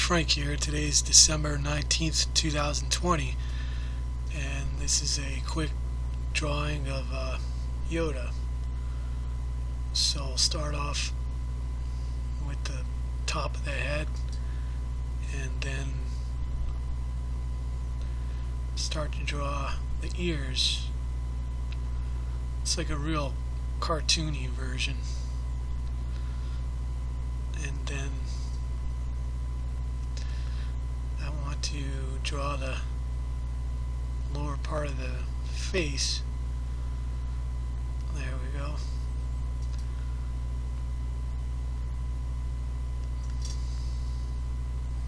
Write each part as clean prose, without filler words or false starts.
Frank here. Today's December 19th, 2020, and this is a quick drawing of Yoda. So I'll start off with the top of the head and then start to draw the ears. It's like a real cartoony version. And then I want to draw the lower part of the face. There we go.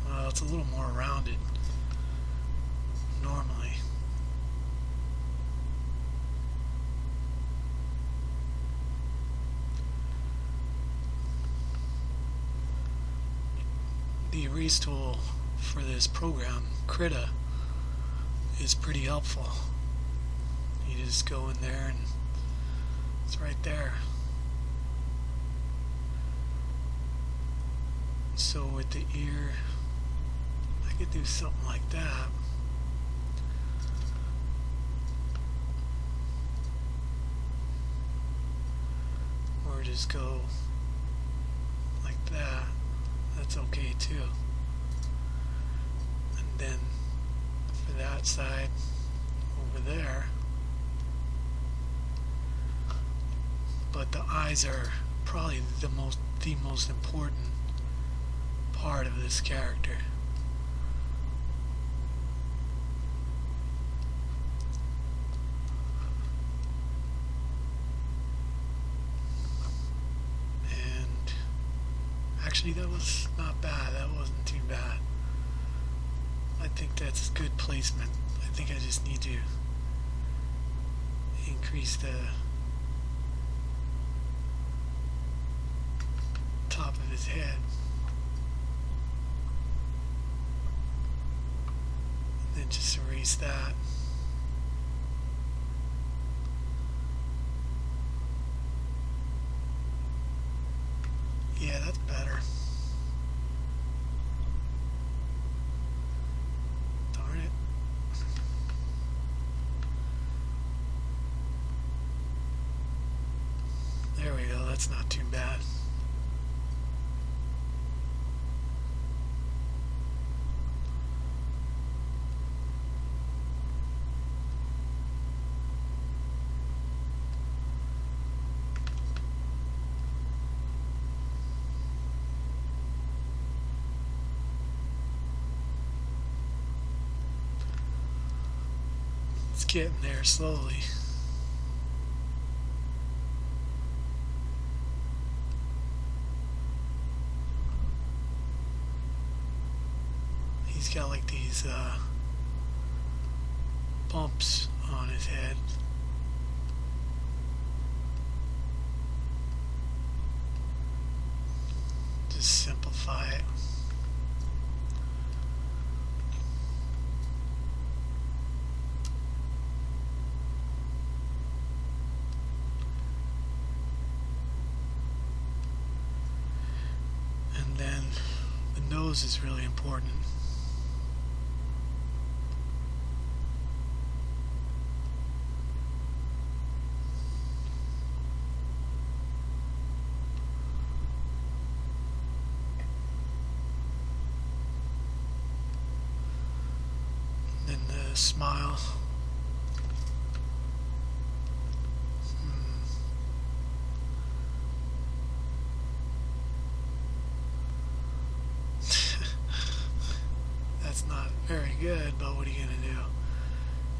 Well, it's a little more rounded normally. The erase tool for this program, Krita, is pretty helpful. You just go in there and it's right there. So with the ear, I could do something like that. Or just go like that. That's okay too. And then for that side over there, but the eyes are probably the most important part of this character. Actually, that was not bad. That wasn't too bad. I think that's good placement. I think I just need to increase the top of his head. And then just erase that. Yeah, that's better. Darn it. There we go, that's not too bad. It's getting there slowly. He's got like these bumps on his head. Just simplify it. Nose is really important. And then the smile. Not very good, but what are you going to do?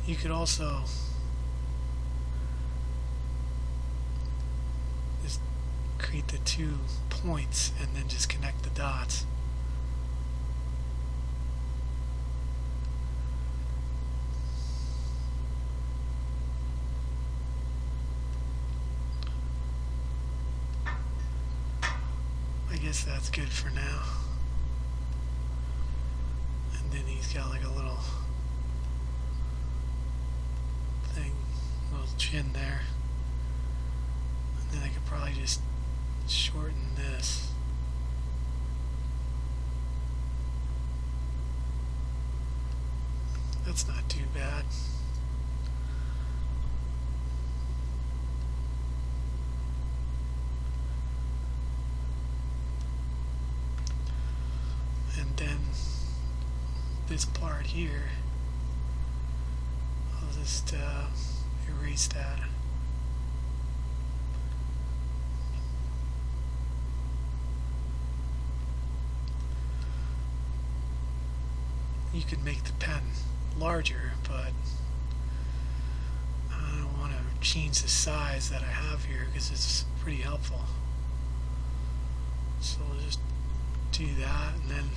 You could also just create the 2 points and then just connect the dots. I guess that's good for now. Then he's got like a little thing, little chin there. And then I could probably just shorten this. That's not too bad. And then this part here, I'll just erase that. You could make the pen larger, but I don't want to change the size that I have here because it's pretty helpful. So we'll just do that and then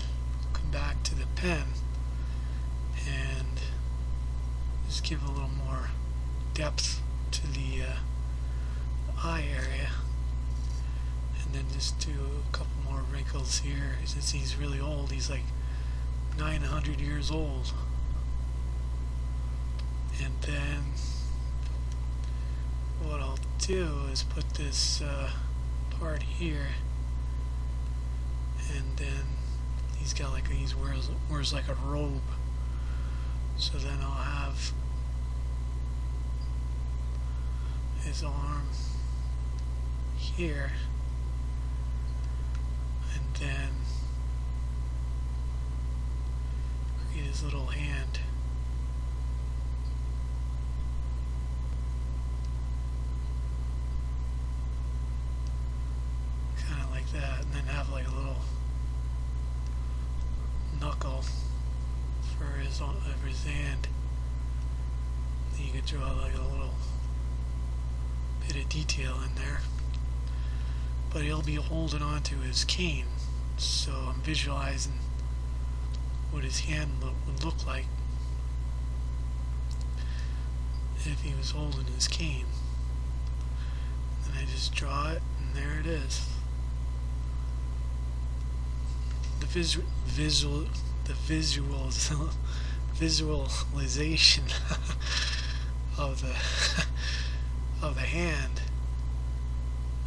come back to the pen and just give a little more depth to the eye area, and then just do a couple more wrinkles here. Since he's really old, he's like 900 years old. And then what I'll do is put this part here, and then he's got like these wears like a robe. So then I'll have his arm here, and then create his little hand. Kind of like that, and then have like a little knuckle for his hand. Then you could draw like a little bit of detail in there. But he'll be holding on to his cane, so I'm visualizing what his hand would look like if he was holding his cane. And I just draw it, and there it is. The visualization of the hand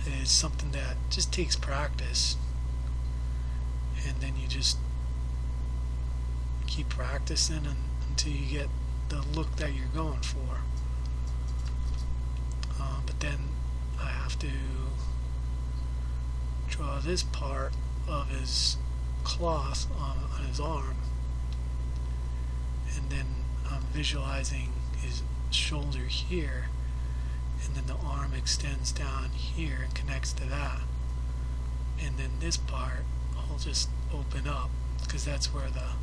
is something that just takes practice, and then you just keep practicing until you get the look that you're going for. But then I have to draw this part of his cloth on his arm, and then I'm visualizing his shoulder here, and then the arm extends down here and connects to that, and then this part I'll just open up because that's where the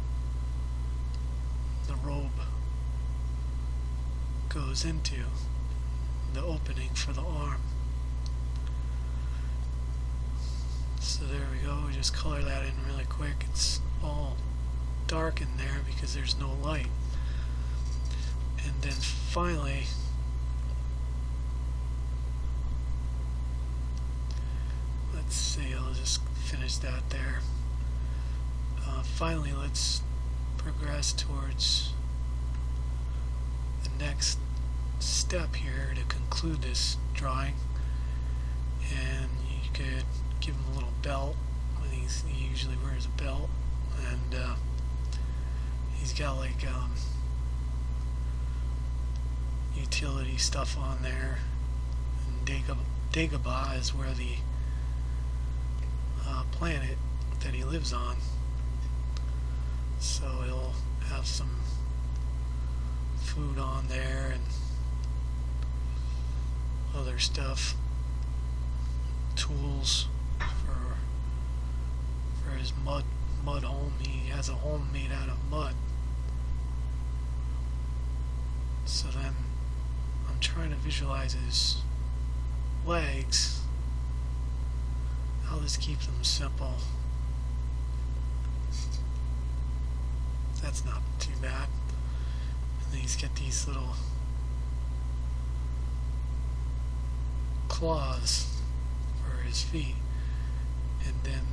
robe goes into, the opening for the arm. So there we go. We just color that in really quick. It's all dark in there because there's no light. And then finally, let's see, I'll just finish that there. Finally, let's progress towards the next step here to conclude this drawing. And you could give him a little belt. I think he usually wears a belt, and he's got like utility stuff on there. And Dagobah is where the planet that he lives on. So he'll have some food on there and other stuff, tools for his mud home. He has a home made out of mud. So then I'm trying to visualize his legs. I'll just keep them simple. That's not too bad. And then he's got these little claws for his feet, and then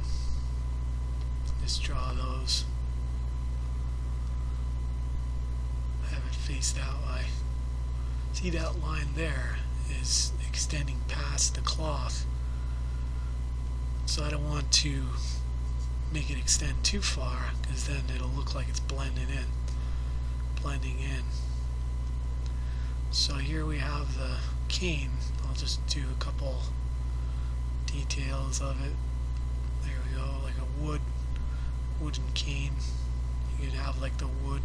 just draw those, have it face that way. See, that line there is extending past the cloth, so I don't want to make it extend too far because then it'll look like it's blending in. blending in. So here we have the cane. I'll just do a couple details of it. There we go, like a wooden cane. You could have like the wood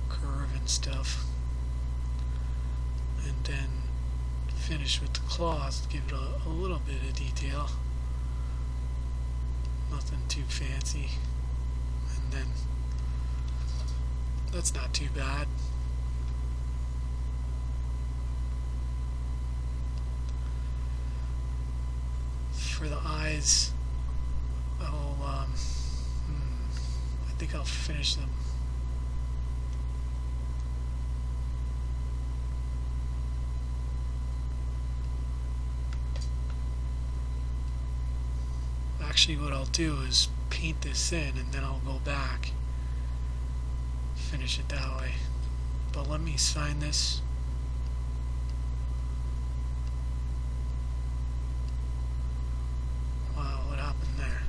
curve and stuff. And then finish with the cloth, give it a little bit of detail. Nothing too fancy. And then that's not too bad. For the eyes, I think I'll finish them. Actually, what I'll do is paint this in and then I'll go back, finish it that way. But let me sign this. Wow, what happened there?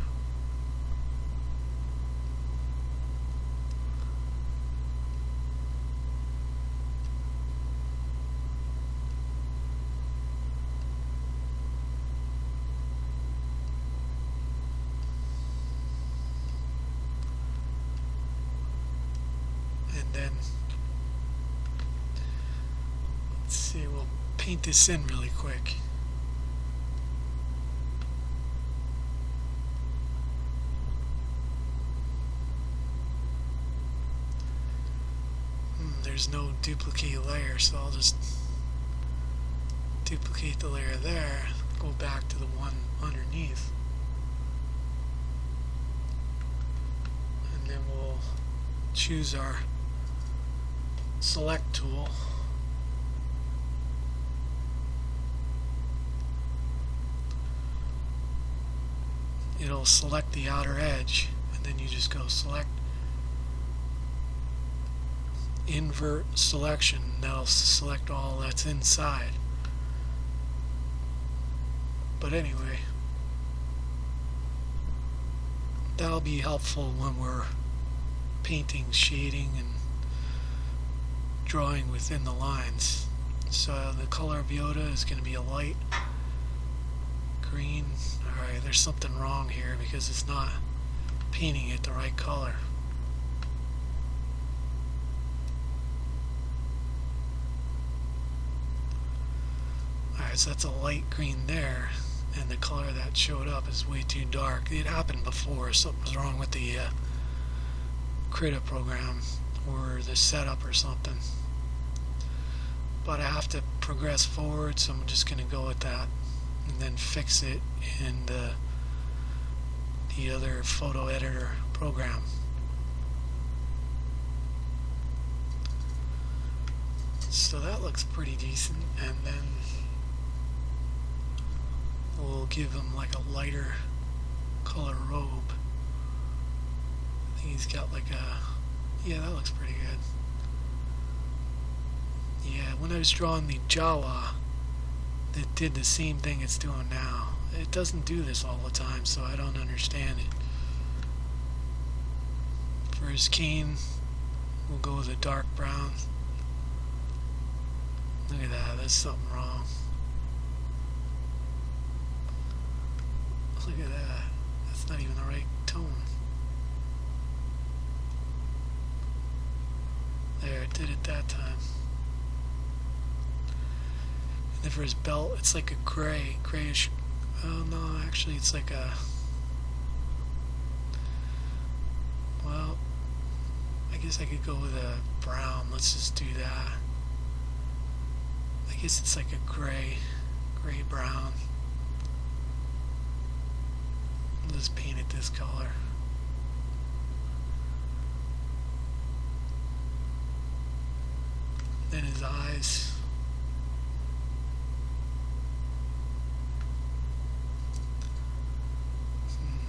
And then, let's see, we'll paint this in really quick. There's no duplicate layer, so I'll just duplicate the layer there, go back to the one underneath, and then we'll choose our select tool. It'll select the outer edge, and then you just go select, invert selection. That'll select all that's inside. But anyway, that'll be helpful when we're painting, shading, and drawing within the lines. So the color of Yoda is going to be a light green. Alright, there's something wrong here because it's not painting it the right color. Alright, so that's a light green there, and the color that showed up is way too dark. It happened before. Something's wrong with the Krita program or the setup or something. But I have to progress forward, so I'm just going to go with that and then fix it in the other photo editor program. So that looks pretty decent, and then we'll give him like a lighter color robe. I think he's got like a, yeah, that looks pretty good. Yeah, when I was drawing the Jawa, it did the same thing it's doing now. It doesn't do this all the time, so I don't understand it. For his cane, we'll go with a dark brown. Look at that, there's something wrong. Look at that, that's not even the right tone. There, it did it that time. And then for his belt, it's like a grayish. Oh no, actually it's like a, well, I guess I could go with a brown. Let's just do that. I guess it's like a gray brown. I'll just paint it this color. Then his eyes.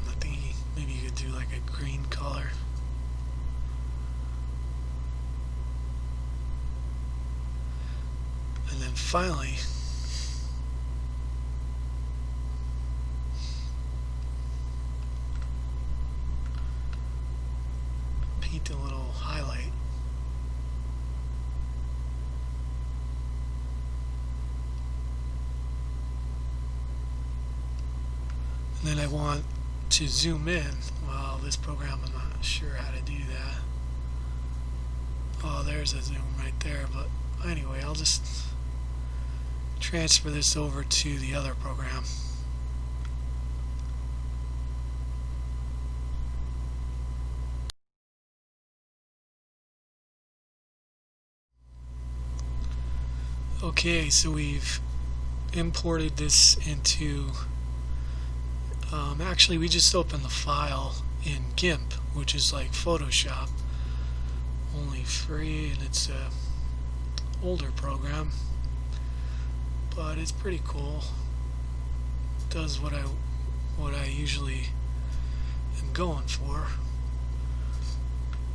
I think maybe you could do like a green color. And then finally, paint a little highlight. want to zoom in. Well, this program, I'm not sure how to do that. Oh, there's a zoom right there, but anyway, I'll just transfer this over to the other program. Okay, so we've imported this into, actually we just opened the file in GIMP, which is like Photoshop, only free, and it's a older program, but it's pretty cool. It does what I usually am going for.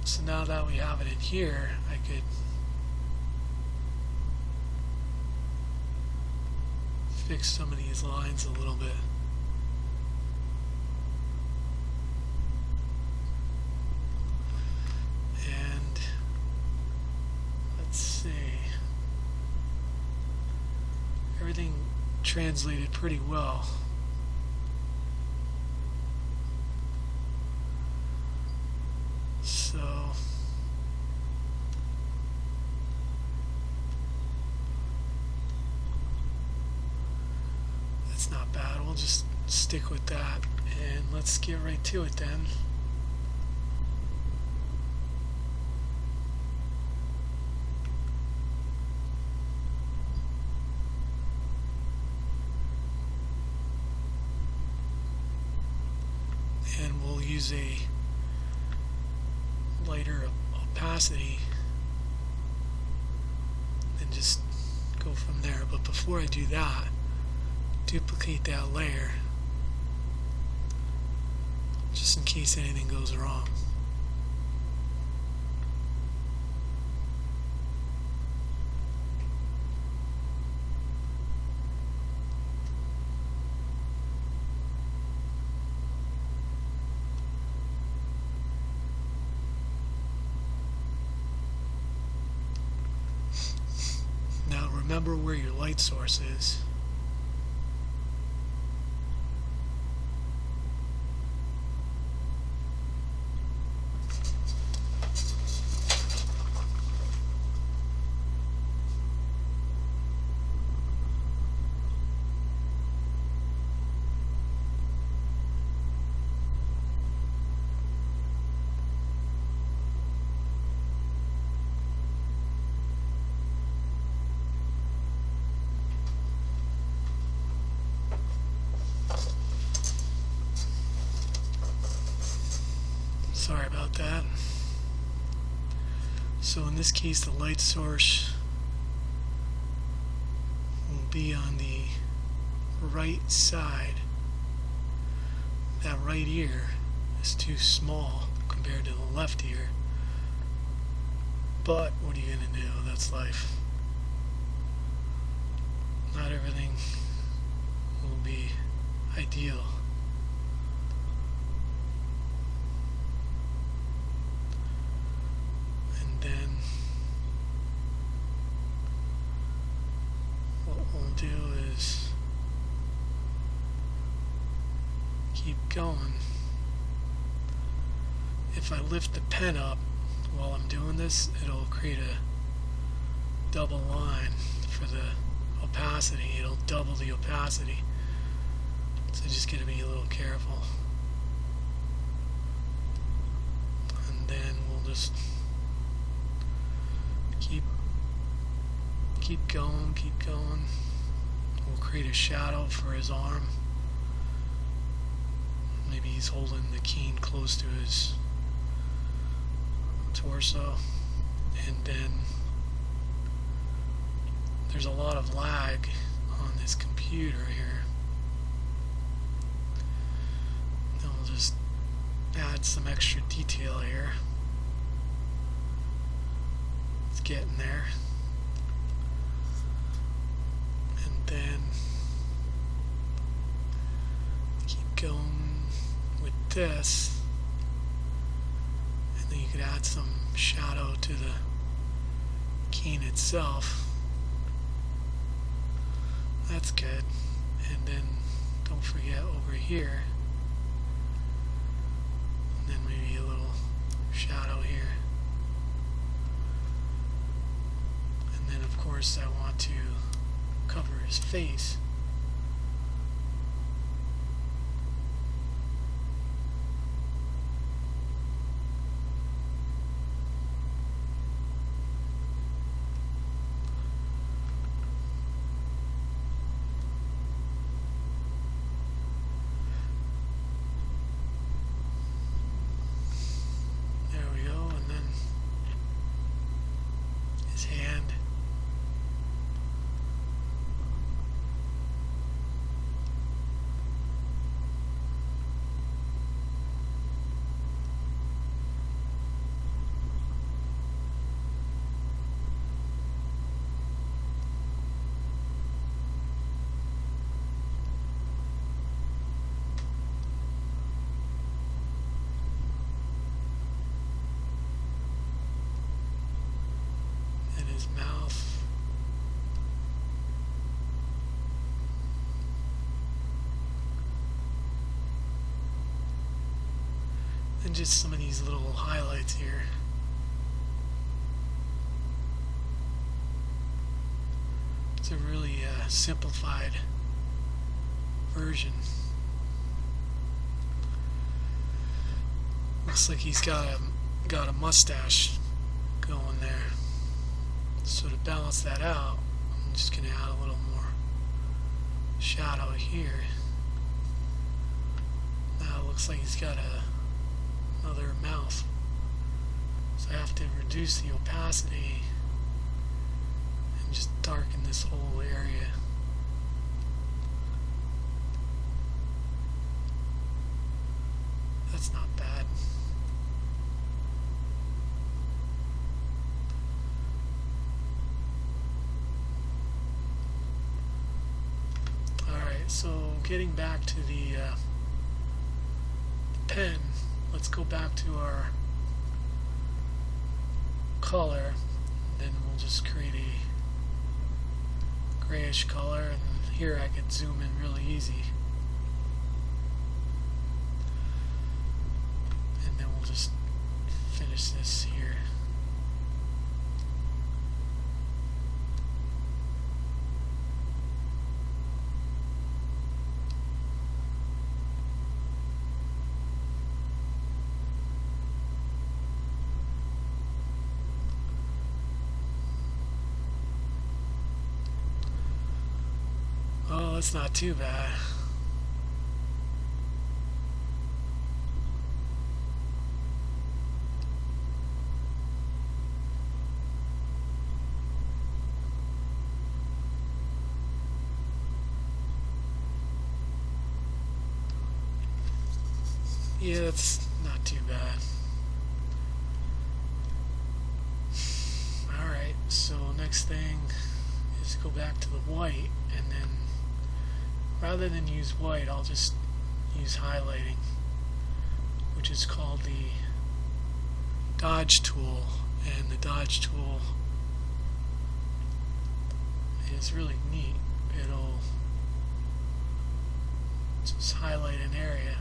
So now that we have it in here, I could fix some of these lines a little bit. And let's see. Everything translated pretty well. So that's not bad. We'll just stick with that, and let's get right to it then. And we'll use a lighter opacity and just go from there. But before I do that, duplicate that layer just in case anything goes wrong. Now remember where your light source is. Sorry about that. So in this case, the light source will be on the right side. That right ear is too small compared to the left ear. But what are you gonna do? That's life. Not everything will be ideal. Do is keep going. If I lift the pen up while I'm doing this, it'll create a double line for the opacity. It'll double the opacity. So just gotta be a little careful. And then we'll just keep going, keep going. We'll create a shadow for his arm. Maybe he's holding the cane close to his torso. And then there's a lot of lag on this computer here. Then we'll just add some extra detail here. It's getting there. Then keep going with this, and then you could add some shadow to the cane itself. That's good. And then don't forget over here first I want to cover his face. Hand. His mouth. And just some of these little highlights here. It's a really simplified version. Looks like he's got a mustache going there. So to balance that out, I'm just going to add a little more shadow here. Now it looks like he's got another mouth. So I have to reduce the opacity and just darken this whole area. That's not bad. So getting back to the pen, let's go back to our color. Then we'll just create a grayish color, and here I can zoom in really easy. And then we'll just finish this here. Oh, that's not too bad. Yeah, that's not too bad. Alright, so next thing is go back to the white, and then rather than use white, I'll just use highlighting, which is called the dodge tool. And the dodge tool is really neat. It'll just highlight an area.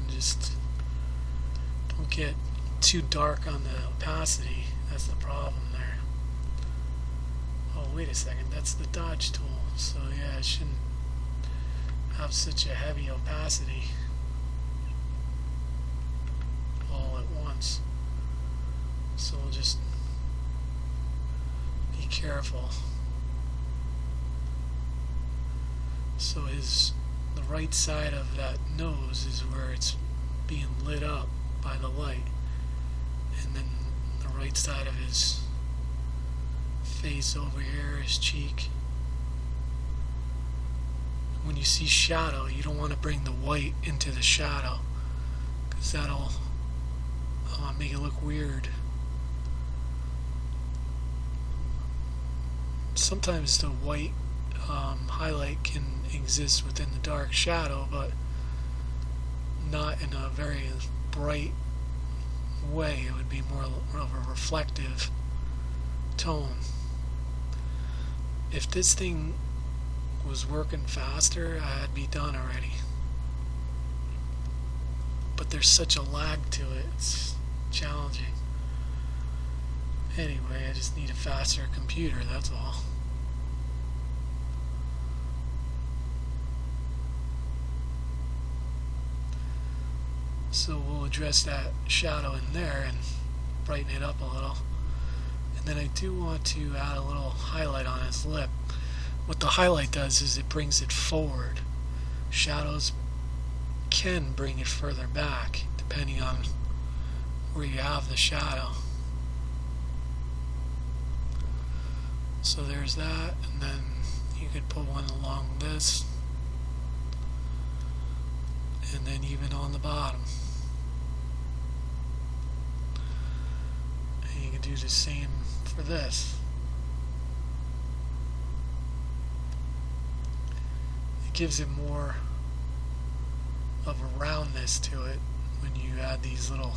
Just don't get too dark on the opacity. That's the problem there. Oh, wait a second, that's the dodge tool. So yeah, it shouldn't have such a heavy opacity all at once. So we'll just be careful. So the right side of that nose is where it's being lit up by the light, and then the right side of his face over here, his cheek. When you see shadow, you don't want to bring the white into the shadow, because that'll make it look weird. Sometimes the white highlight can exist within the dark shadow, but not in a very bright way. It would be more of a reflective tone. If this thing was working faster, I'd be done already. But there's such a lag to it, it's challenging. Anyway, I just need a faster computer, that's all. So we'll address that shadow in there and brighten it up a little. And then I do want to add a little highlight on his lip. What the highlight does is it brings it forward. Shadows can bring it further back depending on where you have the shadow. So there's that, and then you could put one along this, and then even on the bottom. And you can do the same for this. It gives it more of a roundness to it when you add these little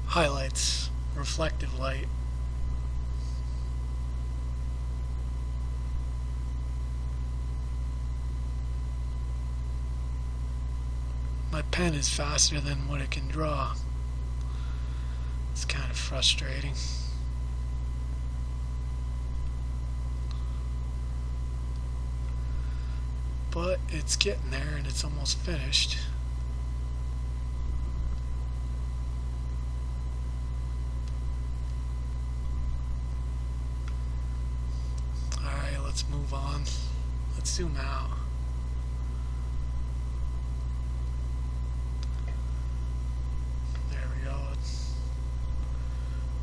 highlights, reflective light. My pen is faster than what it can draw. It's kind of frustrating. But it's getting there and it's almost finished. Alright, let's move on. Let's zoom out. There we go.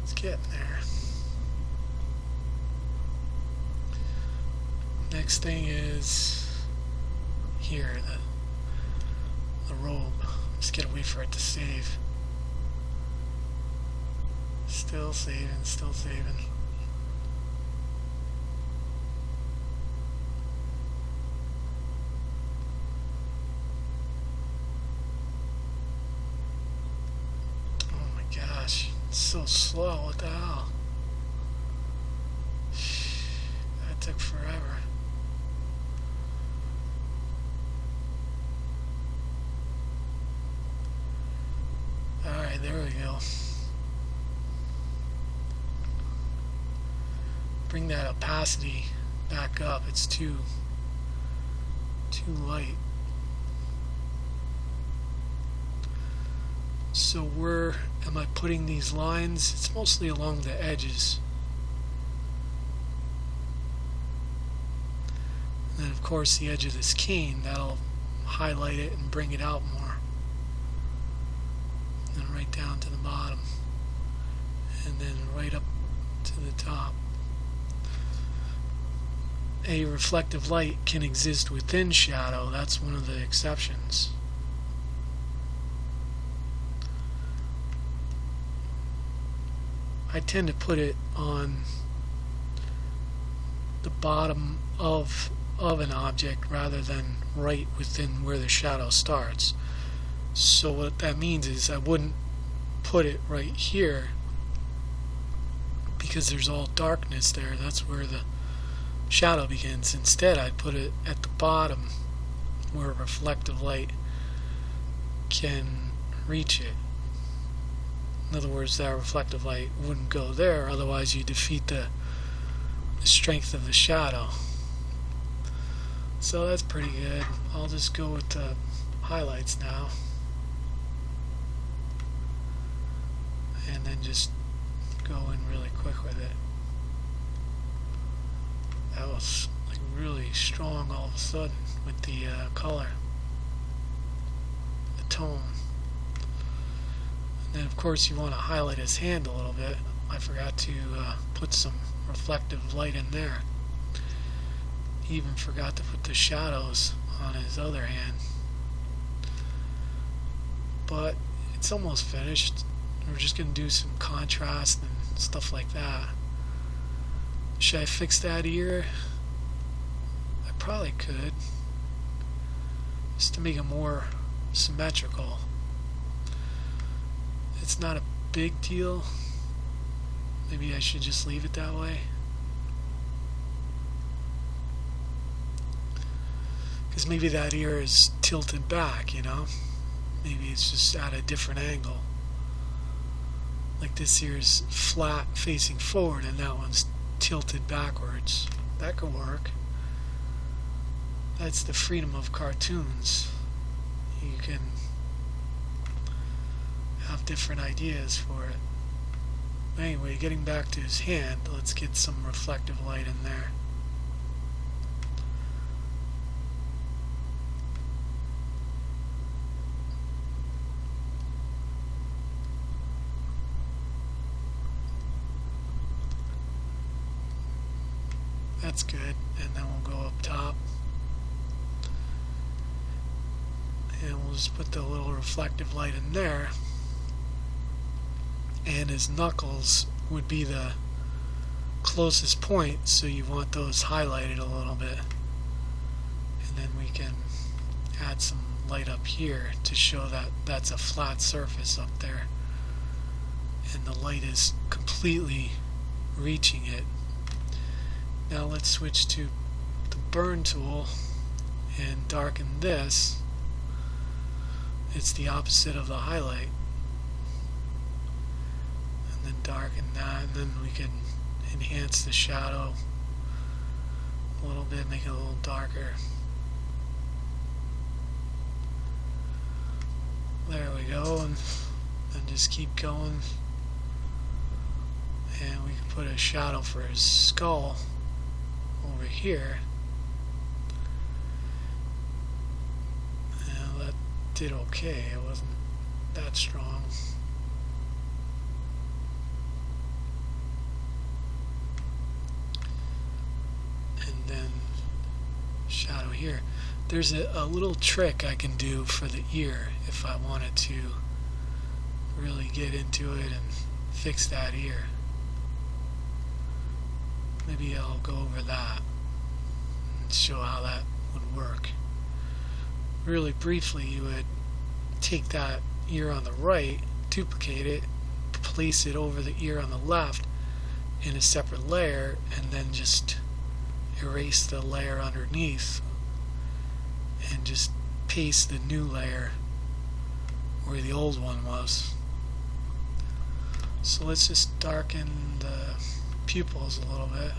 It's getting there. Next thing is here, the robe. Just gotta wait for it to save. Still saving, still saving. Oh my gosh, it's so slow, what the hell? That took forever. There we go. Bring that opacity back up. It's too light. So where am I putting these lines? It's mostly along the edges. And then of course the edge of this cane, that'll highlight it and bring it out more. And right down to the bottom, and then right up to the top. A reflective light can exist within shadow. That's one of the exceptions. I tend to put it on the bottom of an object rather than right within where the shadow starts. So what that means is I wouldn't put it right here because there's all darkness there. That's where the shadow begins. Instead, I'd put it at the bottom where reflective light can reach it. In other words, that reflective light wouldn't go there, otherwise you defeat the strength of the shadow. So that's pretty good. I'll just go with the highlights now. And then just go in really quick with it. That was like really strong all of a sudden with the color, the tone. And then of course you want to highlight his hand a little bit. I forgot to put some reflective light in there. He even forgot to put the shadows on his other hand. But it's almost finished. We're just going to do some contrast and stuff like that. Should I fix that ear? I probably could. Just to make it more symmetrical. It's not a big deal. Maybe I should just leave it that way. Because maybe that ear is tilted back, you know? Maybe it's just at a different angle. Like this ear's flat facing forward and that one's tilted backwards. That could work. That's the freedom of cartoons. You can have different ideas for it. Anyway, getting back to his hand, let's get some reflective light in there. That's good, and then we'll go up top. And we'll just put the little reflective light in there. And his knuckles would be the closest point, so you want those highlighted a little bit. And then we can add some light up here to show that that's a flat surface up there. And the light is completely reaching it. Now let's switch to the burn tool and darken this. It's the opposite of the highlight. And then darken that, and then we can enhance the shadow a little bit, make it a little darker. There we go, and then just keep going. And we can put a shadow for his skull over here. And that did okay. It wasn't that strong. And then shadow here. There's a little trick I can do for the ear if I wanted to really get into it and fix that ear. Maybe I'll go over that and show how that would work. Really briefly, you would take that ear on the right, duplicate it, place it over the ear on the left in a separate layer, and then just erase the layer underneath and just paste the new layer where the old one was. So let's just darken the pupils a little bit.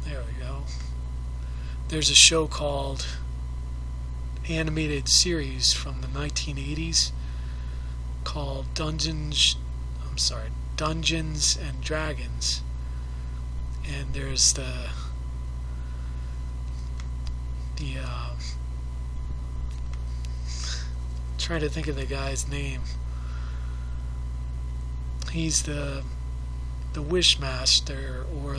There we go. There's a show called animated series from the 1980s called Dungeons and Dragons, and there's trying to think of the guy's name. He's the Wishmaster, or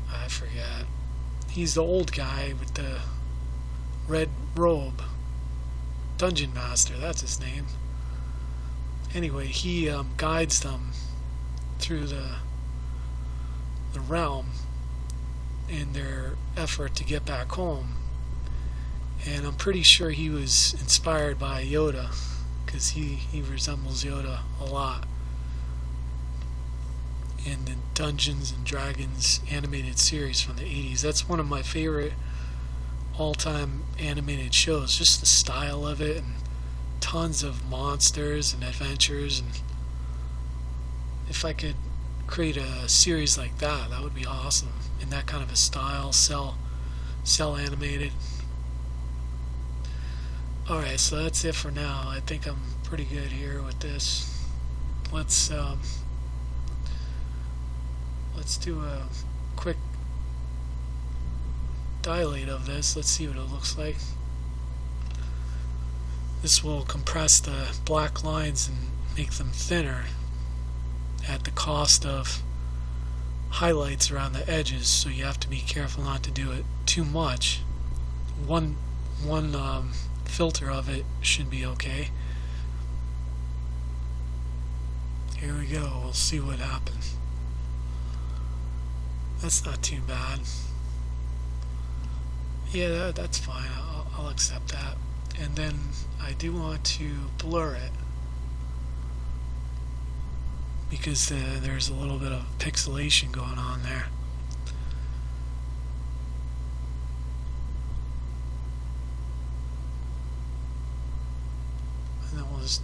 I forget. He's the old guy with the red robe. Dungeon Master, that's his name. Anyway, he guides them through the realm in their effort to get back home. And I'm pretty sure he was inspired by Yoda, because he resembles Yoda a lot. In the Dungeons and Dragons animated series from the 80s. That's one of my favorite all-time animated shows. Just the style of it, and tons of monsters and adventures. And if I could create a series like that, that would be awesome. In that kind of a style, cell animated. Alright, so that's it for now. I think I'm pretty good here with this. Let's do a quick dilate of this. Let's see what it looks like. This will compress the black lines and make them thinner at the cost of highlights around the edges, so you have to be careful not to do it too much. One filter of it should be okay. Here we go. We'll see what happens. That's not too bad. Yeah, that's fine. I'll accept that. And then I do want to blur it because there's a little bit of pixelation going on there. And then we'll just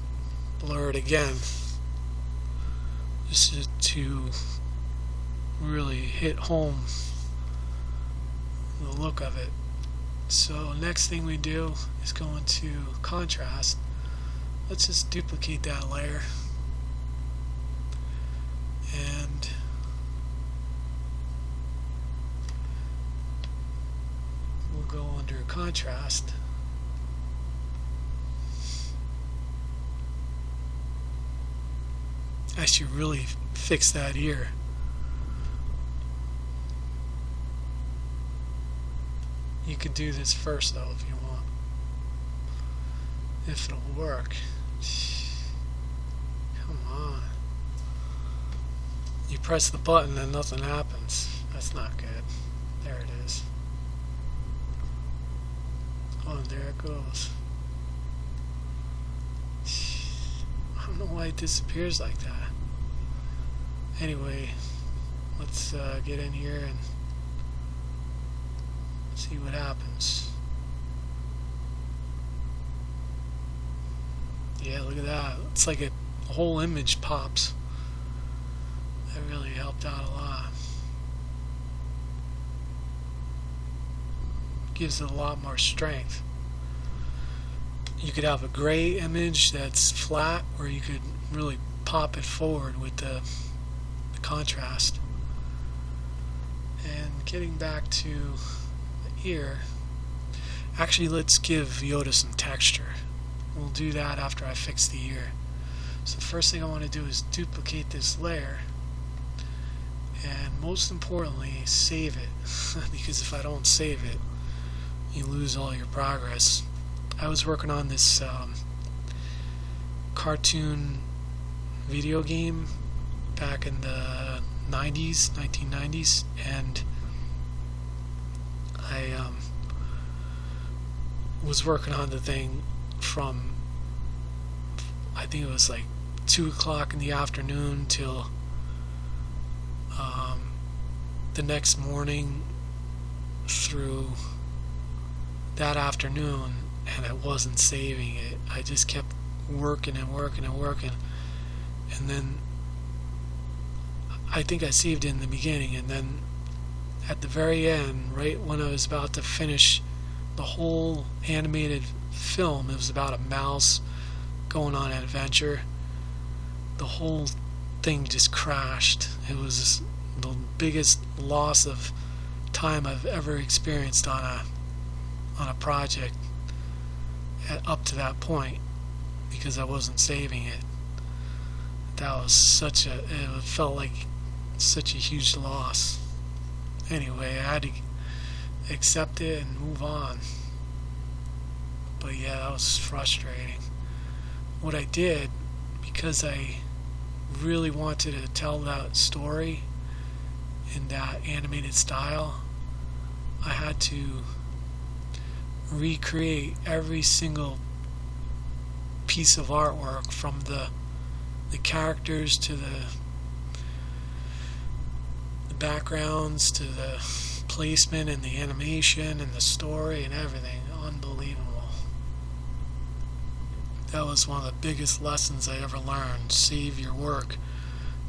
blur it again just to really hit home the look of it. So next thing we do is go into contrast. Let's just duplicate that layer and we'll go under contrast. I should really fix that ear. You could do this first though if you want. If it'll work. Come on. You press the button and nothing happens. That's not good. There it is. Oh, and there it goes. I don't know why it disappears like that. Anyway, let's get in here and see what happens. Yeah, look at that. It's like a whole image pops. That really helped out a lot. Gives it a lot more strength. You could have a gray image that's flat, or you could really pop it forward with the contrast. And getting back to the ear, actually let's give Yoda some texture. We'll do that after I fix the ear. So the first thing I want to do is duplicate this layer, and most importantly save it because if I don't save it you lose all your progress. I was working on this cartoon video game back in the 1990s, and I was working on the thing from, I think it was like 2 o'clock in the afternoon till the next morning through that afternoon, and I wasn't saving it. I just kept working and working and working, and then I think I saved it in the beginning, and then at the very end, right when I was about to finish the whole animated film, it was about a mouse going on an adventure, the whole thing just crashed. It was the biggest loss of time I've ever experienced on a project up to that point, because I wasn't saving it. That was it felt like such a huge loss. Anyway, I had to accept it and move on. But yeah, that was frustrating. What I did, because I really wanted to tell that story in that animated style, I had to recreate every single piece of artwork, from the characters to the backgrounds to the placement and the animation and the story and everything. Unbelievable. That was one of the biggest lessons I ever learned. Save your work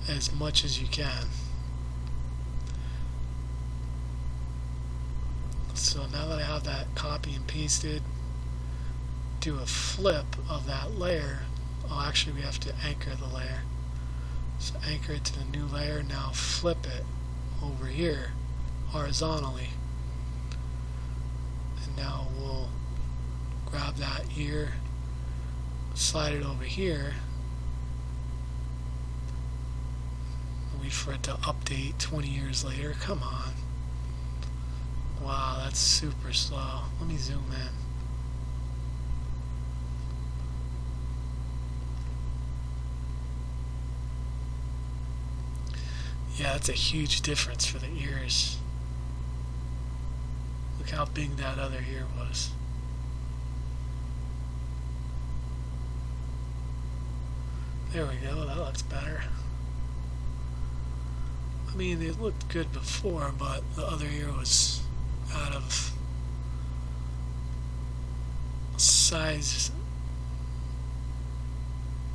as much as you can. So now that I have that copy and pasted, do a flip of that layer. Oh, actually we have to anchor the layer. So anchor it to the new layer. Now flip it over here horizontally. And now we'll grab that ear, slide it over here, wait for it to update 20 years later. Come on. Wow, that's super slow. Let me zoom in. Yeah, that's a huge difference for the ears. Look how big that other ear was. There we go, that looks better. I mean, it looked good before, but the other ear was out of size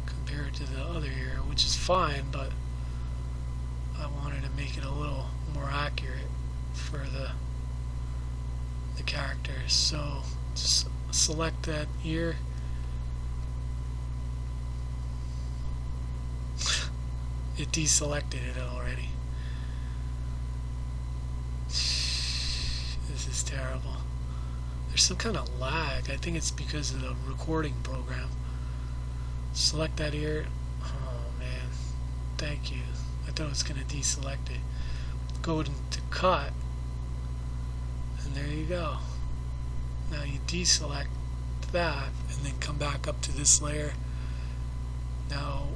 compared to the other ear, which is fine, but I wanted to make it a little more accurate for the characters. So just select that ear. It deselected it already. This is terrible. There's some kind of lag. I think it's because of the recording program. Select that ear. Oh man, thank you. I thought it was going to deselect it. Go into cut, and there you go. Now you deselect that, and then come back up to this layer. Now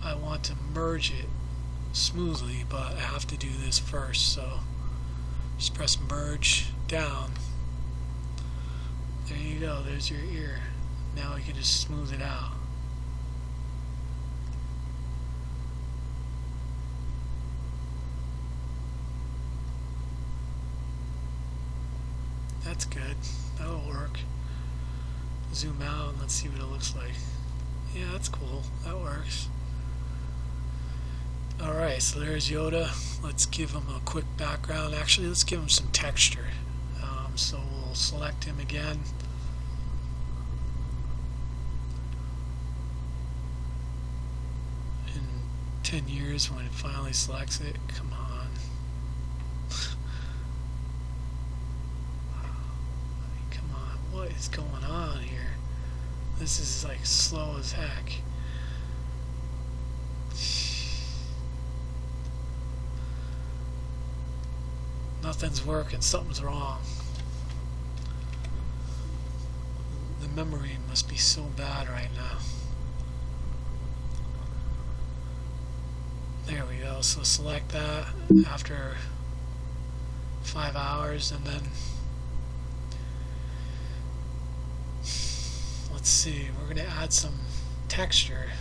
I want to merge it smoothly, but I have to do this first, so just press merge down. There you go, there's your ear. Now you can just smooth it out. That's good, that'll work. Zoom out and let's see what it looks like. Yeah, that's cool, that works. Alright, so there's Yoda. Let's give him a quick background. Actually, let's give him some texture. So we'll select him again. In 10 years, when it finally selects it, come on. Come on, what is going on here? This is like slow as heck. Nothing's working, something's wrong. The memory must be so bad right now. There we go, so select that after 5 hours, and then let's see, we're going to add some texture.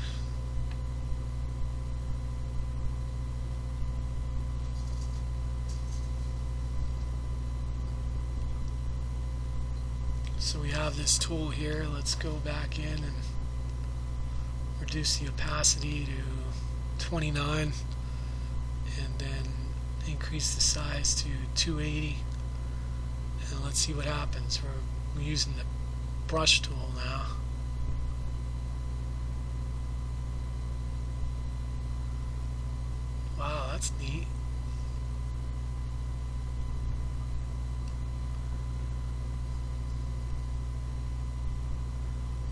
So we have this tool here. Let's go back in and reduce the opacity to 29, and then increase the size to 280, and let's see what happens. We're using the brush tool now. Wow, that's neat.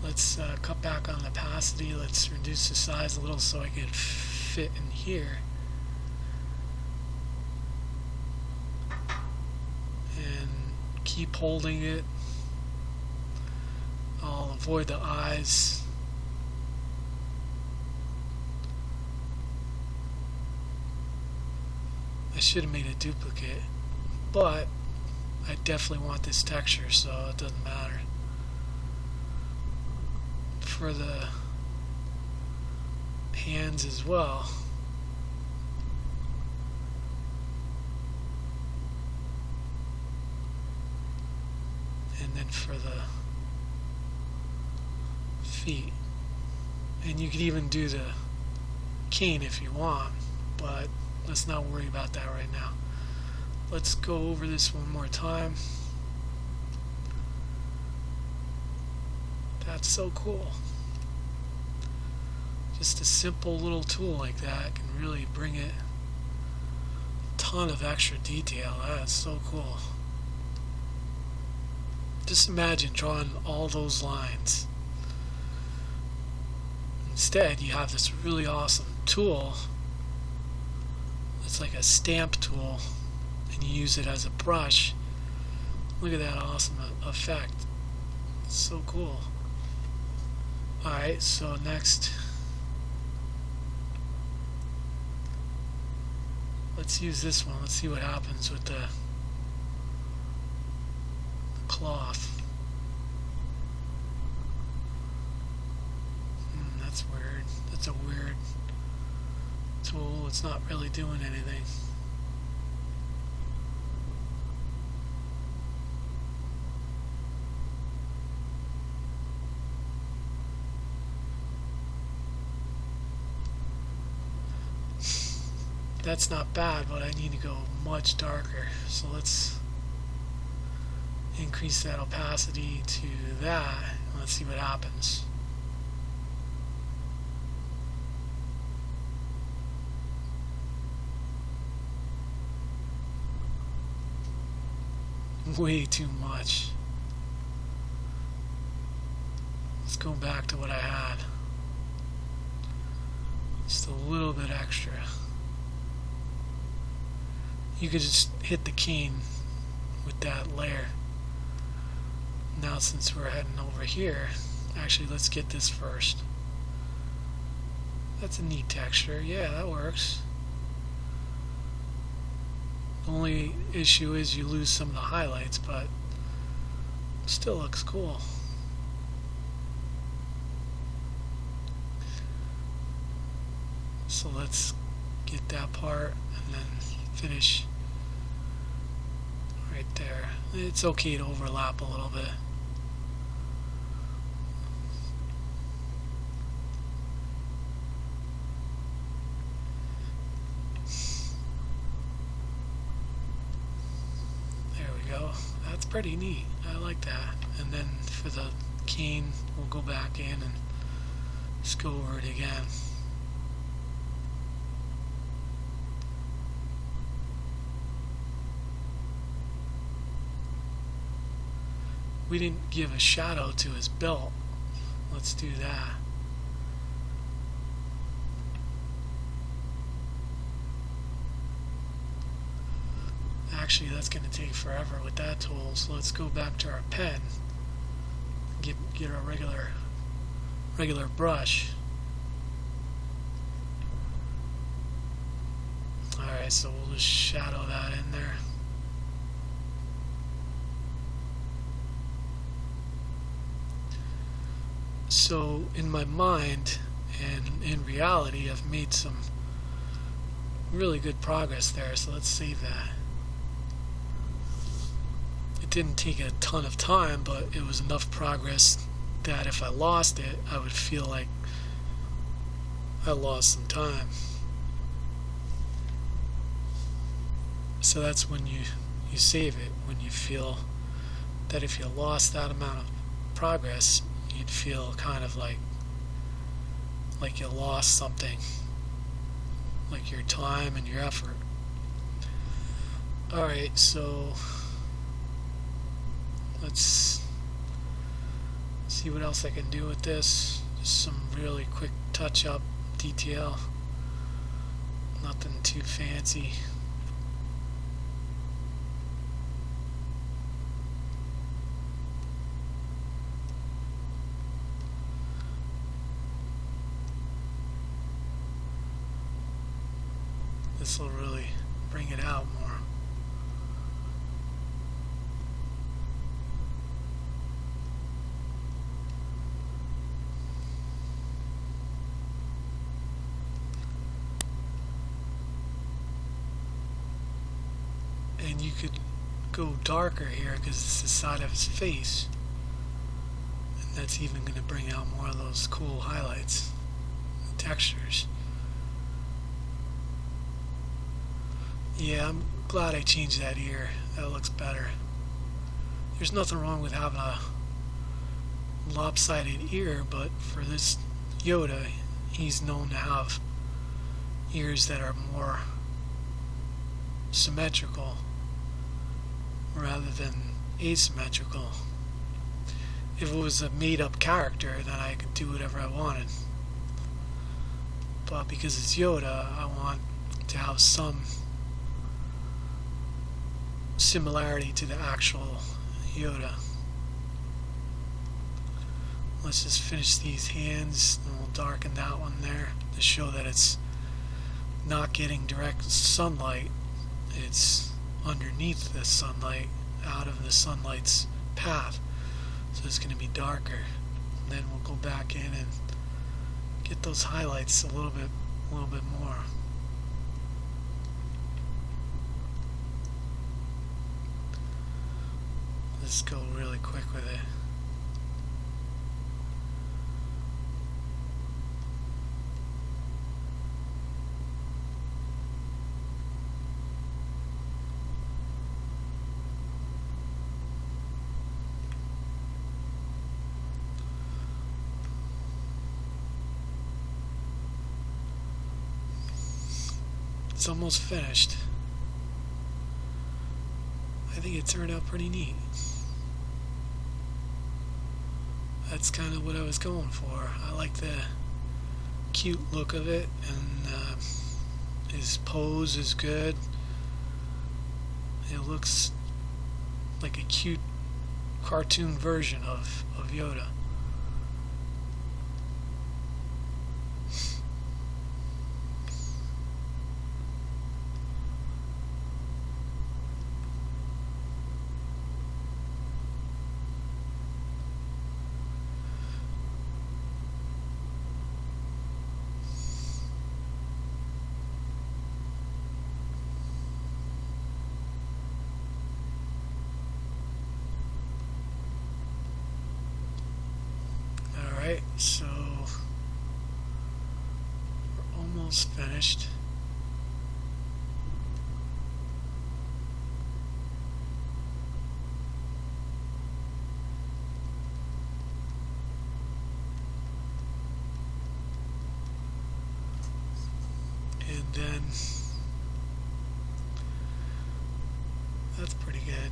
Let's cut back on the opacity. Let's reduce the size a little so I can fit in here. And keep holding it. I'll avoid the eyes. I should have made a duplicate, but I definitely want this texture, so it doesn't matter. For the hands as well. And then for the feet. And you could even do the cane if you want, but let's not worry about that right now. Let's go over this one more time. That's so cool. Just a simple little tool like that can really bring it a ton of extra detail. That's so cool. Just imagine drawing all those lines. Instead, you have this really awesome tool. It's like a stamp tool, and you use it as a brush. Look at that awesome effect. It's so cool. Alright, so next let's use this one. Let's see what happens with the cloth. That's weird. That's a weird tool. It's not really doing anything. That's not bad, but I need to go much darker. So let's increase that opacity to that. Let's see what happens. Way too much. Let's go back to what I had. Just a little bit extra. You could just hit the cane with that layer. Now since we're heading over here, actually let's get this first. That's a neat texture. Yeah, that works. The only issue is you lose some of the highlights, but still looks cool. So let's get that part and then finish right there. It's okay to overlap a little bit. There we go. That's pretty neat. I like that. And then for the cane, we'll go back in and just go over it again. We didn't give a shadow to his belt. Let's do that. Actually, that's going to take forever with that tool, so let's go back to our pen. Get our regular brush. Alright, so we'll just shadow that in there. So in my mind and in reality, I've made some really good progress there, so let's save that. It didn't take a ton of time, but it was enough progress that if I lost it, I would feel like I lost some time. So that's when you save it, when you feel that if you lost that amount of progress, you'd feel kind of like you lost something, like your time and your effort. Alright, so let's see what else I can do with this. Just some really quick touch-up detail. Nothing too fancy. This will really bring it out more. And you could go darker here because it's the side of his face. And that's even going to bring out more of those cool highlights and textures. Yeah, I'm glad I changed that ear. That looks better. There's nothing wrong with having a lopsided ear, but for this Yoda, he's known to have ears that are more symmetrical rather than asymmetrical. If it was a made-up character, then I could do whatever I wanted. But because it's Yoda, I want to have some similarity to the actual Yoda. Let's just finish these hands and we'll darken that one there to show that it's not getting direct sunlight. It's underneath the sunlight, out of the sunlight's path. So it's going to be darker. And then we'll go back in and get those highlights a little bit more. Let's go really quick with it. It's almost finished. I think it turned out pretty neat. That's kind of what I was going for. I like the cute look of it, and his pose is good. It looks like a cute cartoon version of Yoda. Alright, so we're almost finished. And then that's pretty good.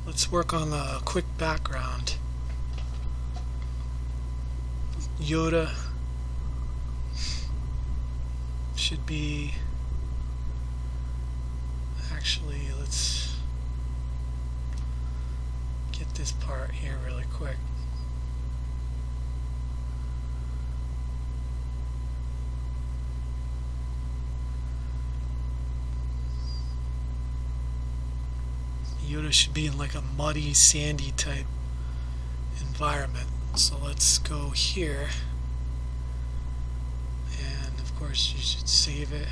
Let's work on a quick background. Yoda should be, actually, let's get this part here really quick. Yoda should be in like a muddy, sandy type environment. So let's go here, and of course you should save it.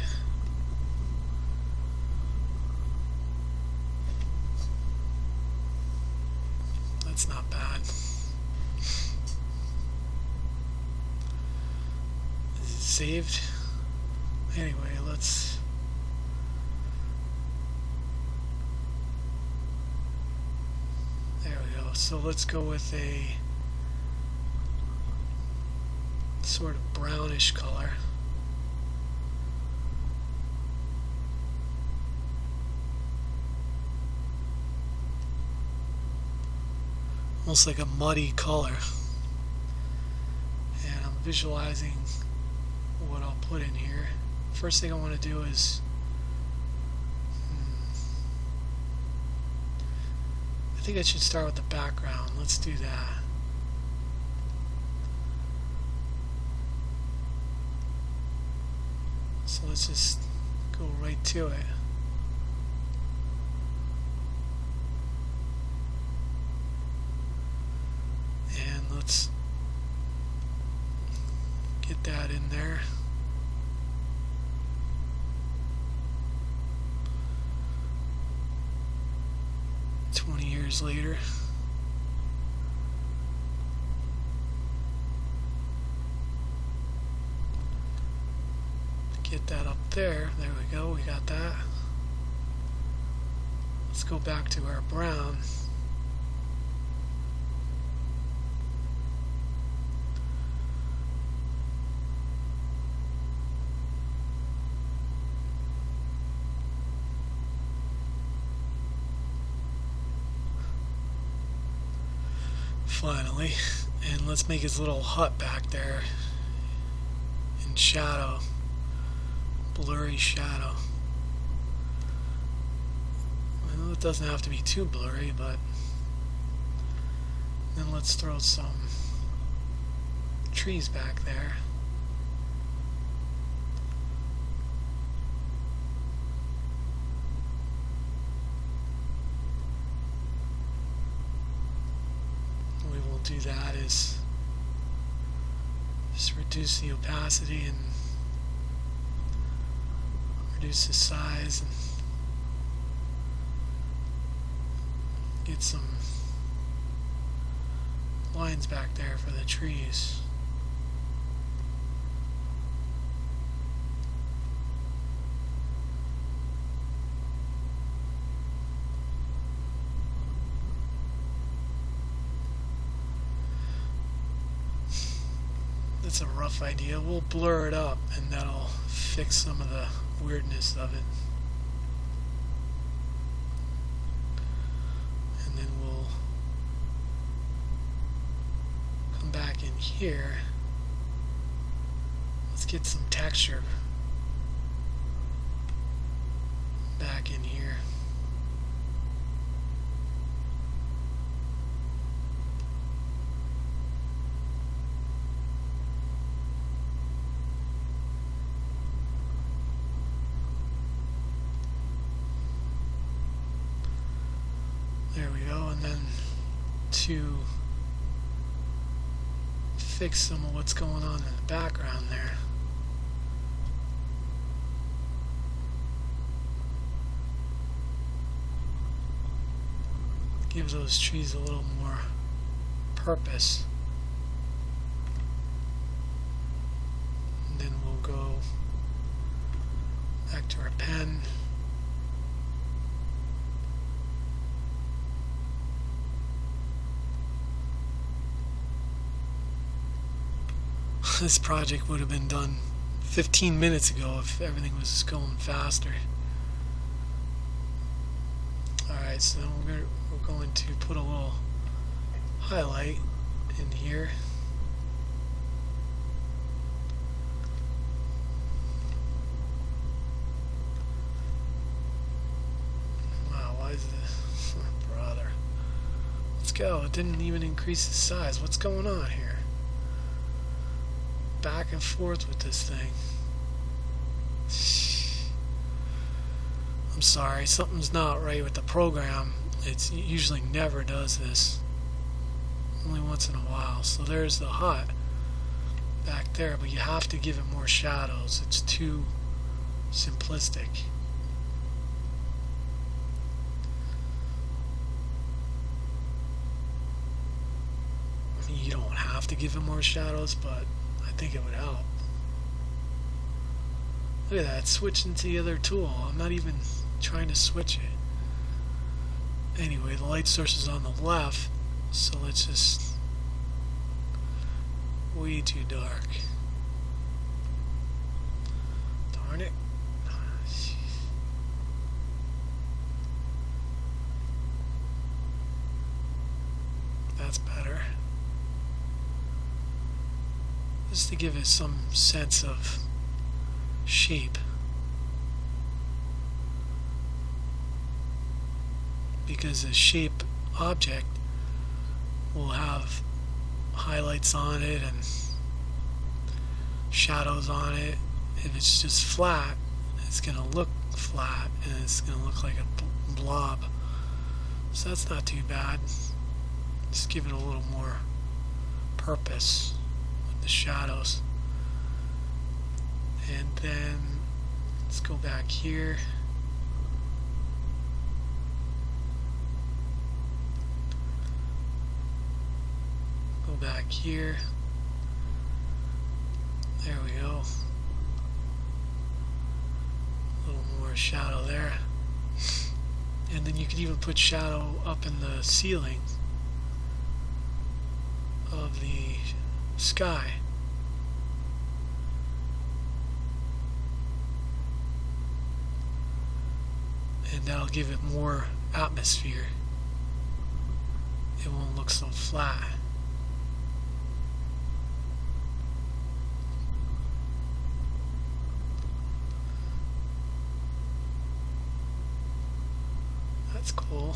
That's not bad. Is it saved? Anyway, let's there we go. So let's go with a sort of brownish color. Almost like a muddy color. And I'm visualizing what I'll put in here. First thing I want to do is I think I should start with the background. Let's do that. So let's just go right to it. And let's get that in there. Years later. Get that up there. There we go. We got that. Let's go back to our brown. Finally, and let's make his little hut back there in shadow, blurry shadow. I know it doesn't have to be too blurry, but then let's throw some trees back there. Just reduce the opacity and reduce the size and get some lines back there for the trees. That's a rough idea. We'll blur it up and that'll fix some of the weirdness of it. And then we'll come back in here. Let's get some texture back in here. There we go, and then to fix some of what's going on in the background there, give those trees a little more purpose. And then we'll go back to our pen. This project would have been done 15 minutes ago if everything was going faster. Alright, so we're going to put a little highlight in here. Wow, why is this? Brother. Let's go. It didn't even increase the size. What's going on here? Back and forth with this thing. I'm sorry, something's not right with the program. It usually never does this. Only once in a while. So there's the hut back there, but you have to give it more shadows. It's too simplistic. I mean, you don't have to give it more shadows, but I think it would help. Look at that, switching to the other tool. I'm not even trying to switch it. Anyway, the light source is on the left, so let's just... way too dark. Darn it. That's better. Just to give it some sense of shape. Because a shape object will have highlights on it and shadows on it. If it's just flat, it's going to look flat and it's going to look like a blob. So that's not too bad. Just give it a little more purpose. The shadows. And then let's go back here. Go back here. There we go. A little more shadow there. And then you could even put shadow up in the ceiling of the sky. And that'll give it more atmosphere. It won't look so flat. That's cool.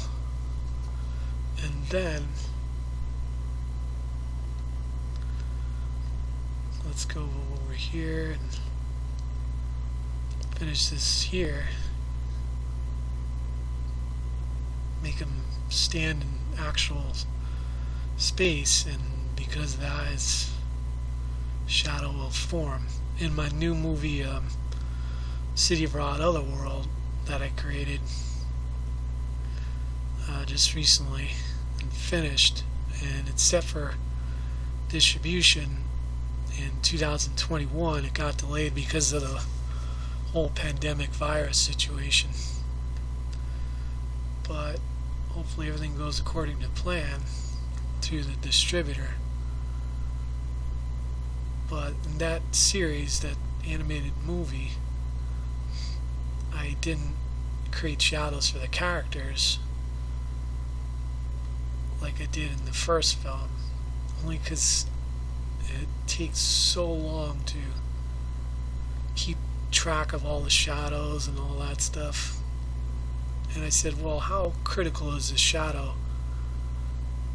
And then let's go over here and finish this here. Make them stand in actual space, and because that is shadow will form. In my new movie, City of Rod Otherworld, that I created just recently and finished, and it's set for distribution in 2021. It got delayed because of the whole pandemic virus situation, but hopefully everything goes according to plan to the distributor. But in that series, that animated movie, I didn't create shadows for the characters like I did in the first film, only because it takes so long to keep track of all the shadows and all that stuff. And I said, well, how critical is this shadow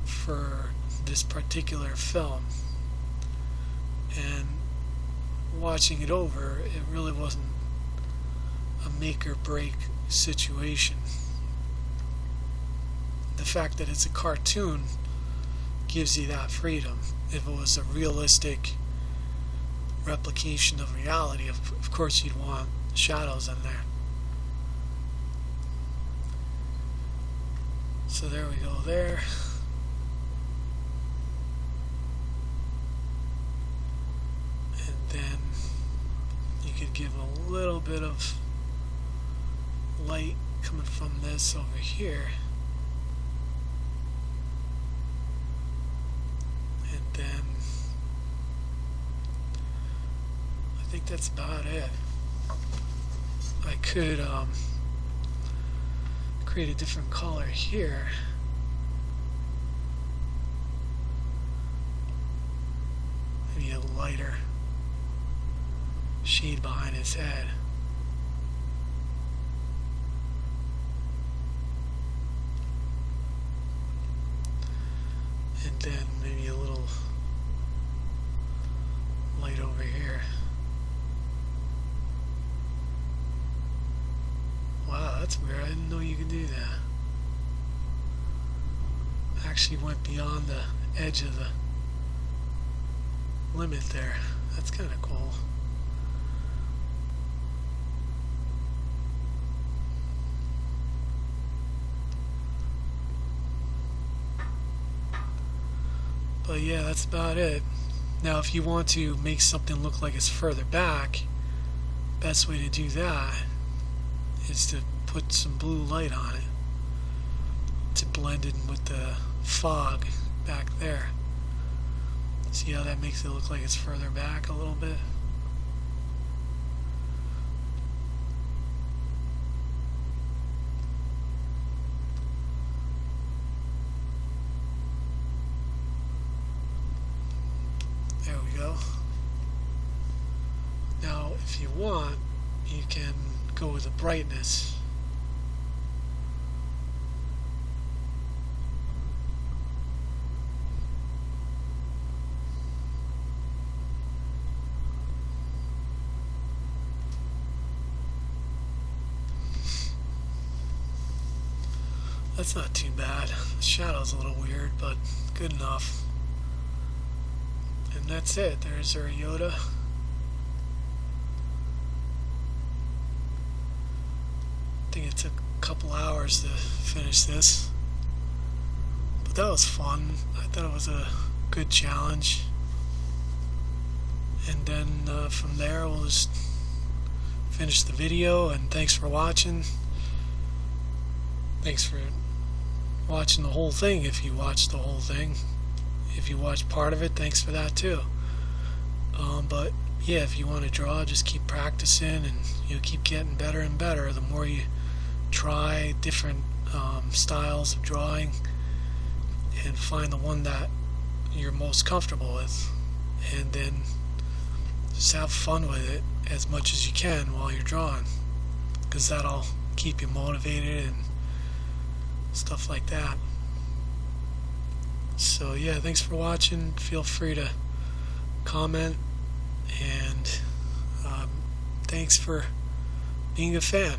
for this particular film? And watching it over, it really wasn't a make or break situation. The fact that it's a cartoon gives you that freedom. If it was a realistic replication of reality, of course you'd want shadows in there. So there we go there. And then you could give a little bit of light coming from this over here. And then I think that's about it. I could create a different color here. Maybe a lighter shade behind his head. And then maybe a little light over here. Wow, that's weird. I didn't know you could do that. Actually went beyond the edge of the limit there. That's kind of cool. But yeah, that's about it. Now if you want to make something look like it's further back, best way to do that is to put some blue light on it to blend in with the fog back there. See how that makes it look like it's further back a little bit? There we go. Now if you want, you can go with the brightness. That's not too bad. The shadow's a little weird, but good enough. And that's it. There's our Yoda. I think it took a couple hours to finish this, but that was fun. I thought it was a good challenge. And then from there we'll just finish the video, and thanks for watching. Thanks for watching the whole thing if you watched the whole thing. If you watched part of it, thanks for that too. But yeah, if you want to draw, just keep practicing, and you'll keep getting better and better the more you try different styles of drawing and find the one that you're most comfortable with, and then just have fun with it as much as you can while you're drawing, because that'll keep you motivated and stuff like that. So yeah, thanks for watching. Feel free to comment, and thanks for being a fan.